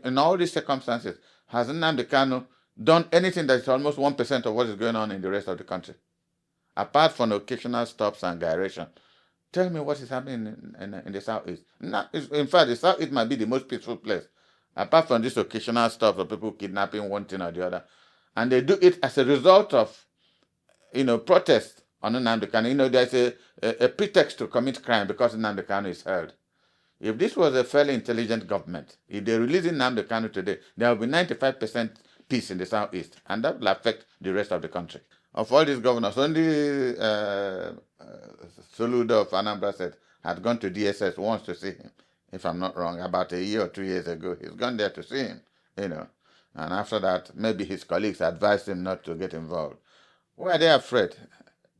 in all these circumstances, has Nnamdi Kanu done anything that is almost 1% of what is going on in the rest of the country? Apart from occasional stops and gyration. Tell me what is happening in the Southeast. In fact, the Southeast might be the most peaceful place, apart from this occasional stuff of people kidnapping one thing or the other. And they do it as a result of, protest on Nnamdi Kanu. There's a pretext to commit crime because Nnamdi Kanu is held. If this was a fairly intelligent government, if they release Nnamdi Kanu today, there will be 95% peace in the Southeast, and that will affect the rest of the country. Of all these governors, only Soludo of Anambra State had gone to DSS once to see him, if I'm not wrong, about a year or 2 years ago. He's gone there to see him, And after that, maybe his colleagues advised him not to get involved. Why are they afraid?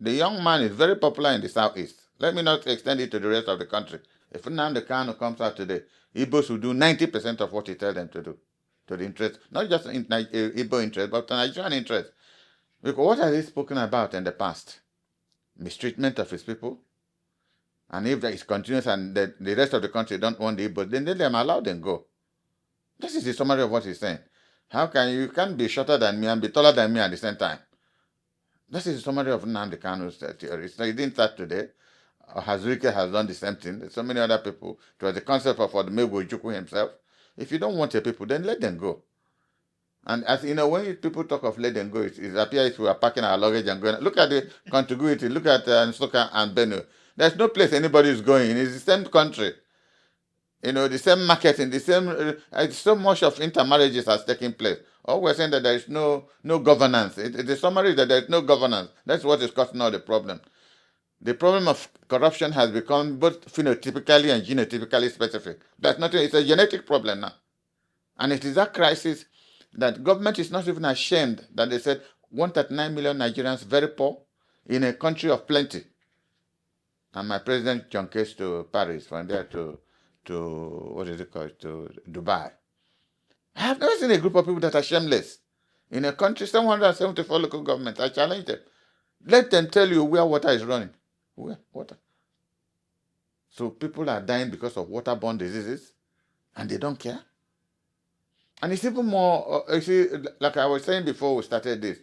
The young man is very popular in the Southeast. Let me not extend it to the rest of the country. If Nnamdi Kanu comes out today, Igbos will do 90% of what he tells them to do, to the interest, not just in Igbo interest, but Nigerian interest. Because what has he spoken about in the past? Mistreatment of his people. And if it continues and the rest of the country don't want the Igbos, then let them allow them go. This is the summary of what he's saying. You can't be shorter than me and be taller than me at the same time. This is the summary of Nnamdi Kanu's theory. So he didn't start today. Hazurike has done the same thing. There's so many other people. It was the concept of Odumegwu Ojukwu himself. If you don't want your people, then let them go. And as you know, when people talk of let them go, it appears if we are packing our luggage and going. Look at the contiguity. Look at Nsukka and Benue. There's no place anybody is going. It's the same country. The same marketing, the same. So much of intermarriages has taken place. All we're saying that there is no governance. The summary is that there is no governance. That's what is causing all the problem. The problem of corruption has become both phenotypically and genotypically specific. That's nothing. It's a genetic problem now. And it is that crisis that government is not even ashamed that they said 139 million Nigerians very poor in a country of plenty. And my president John case to Paris, from there to what is it called, to Dubai. I have never seen a group of people that are shameless. In a country, 774 local governments, I challenge them. Let them tell you where water is running. Where? Water. So people are dying because of waterborne diseases, and they don't care. And it's even more, like I was saying before we started this,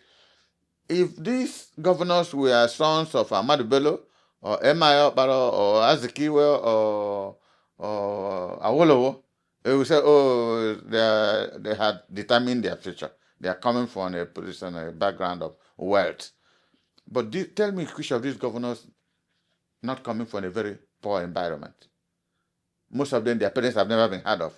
if these governors were sons of Ahmadu Bello, or Emma Baro, or Azikiwe, or Awolowo, they will say, they had determined their future. They are coming from a position, a background of wealth. But tell me which of these governors not coming from a very poor environment? Most of them, their parents have never been heard of.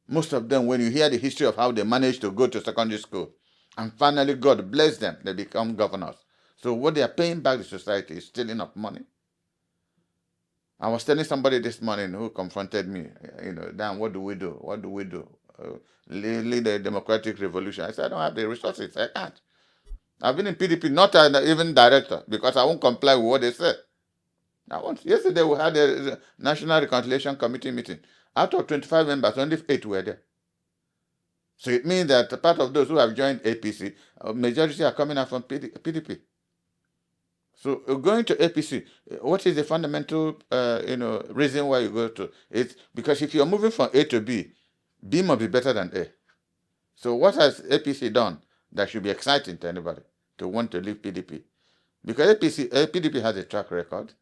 Most of them, when you hear the history of how they managed to go to secondary school, and finally God bless them, they become governors. So what they are paying back to society is stealing of money. I was telling somebody this morning who confronted me, Dan, what do we do? What do we do? Lead a democratic revolution. I said, I don't have the resources. I can't. I've been in PDP, not even director, because I won't comply with what they said. Yesterday we had a National Reconciliation Committee meeting. Out of 25 members, only 8 were there. So it means that part of those who have joined APC, majority are coming out from PDP. So going to APC, what is the fundamental reason why you go to? It's because if you're moving from A to B, B must be better than A. So what has APC done that should be exciting to anybody to want to leave PDP? Because PDP has a track record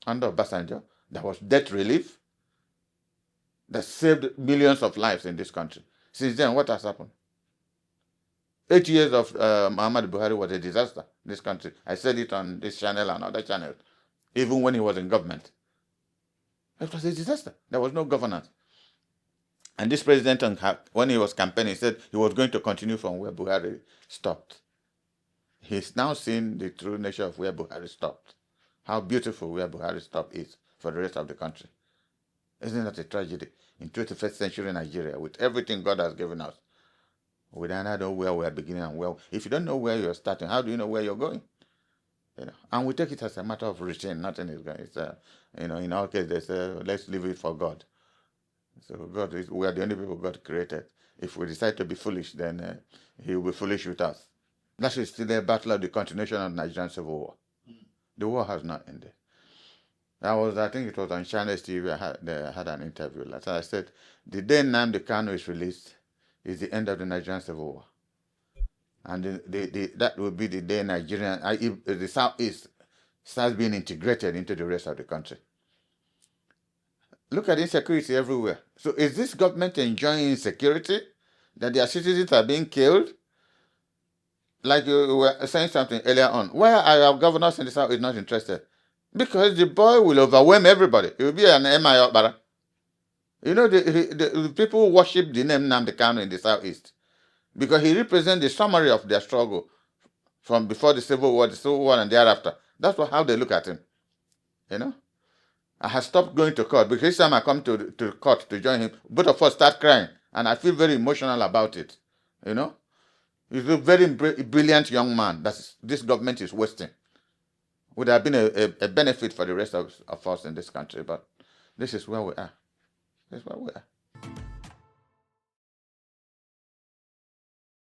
under Obasanjo that was debt relief that saved millions of lives in this country. Since then, what has happened? 8 years of Muhammadu Buhari was a disaster in this country. I said it on this channel and other channels, even when he was in government. It was a disaster. There was no governance. And this president, when he was campaigning, said he was going to continue from where Buhari stopped. He's now seen the true nature of where Buhari stopped. How beautiful where Buhari stopped is for the rest of the country. Isn't that a tragedy? In 21st century Nigeria, with everything God has given us, we don't know where we are beginning and where. If you don't know where you're starting, how do you know where you're going? And we take it as a matter of routine. Nothing is going. It's in our case, they say, let's leave it for God. So we are the only people God created. If we decide to be foolish, then He will be foolish with us. That is still a battle of the continuation of the Nigerian Civil War. The war has not ended. I think it was on China's TV. They had an interview. Like I said, the day Nnamdi Kanu is released is the end of the Nigerian Civil War. And that will be the day the Southeast starts being integrated into the rest of the country. Look at insecurity everywhere. So is this government enjoying insecurity? That their citizens are being killed? Like you were saying something earlier on. Why are our governors in the South not interested? Because the boy will overwhelm everybody. It will be an MI Okbara. You know, the people worship the name Nnamdi Kanu in the Southeast because he represents the summary of their struggle from before the Civil War, and thereafter. That's how they look at him. You know? I have stopped going to court because each time I come to court to join him, both of us start crying. And I feel very emotional about it. You know? He's a very brilliant young man that this government is wasting. Would have been a benefit for the rest of us in this country, but this is where we are. This is where we are.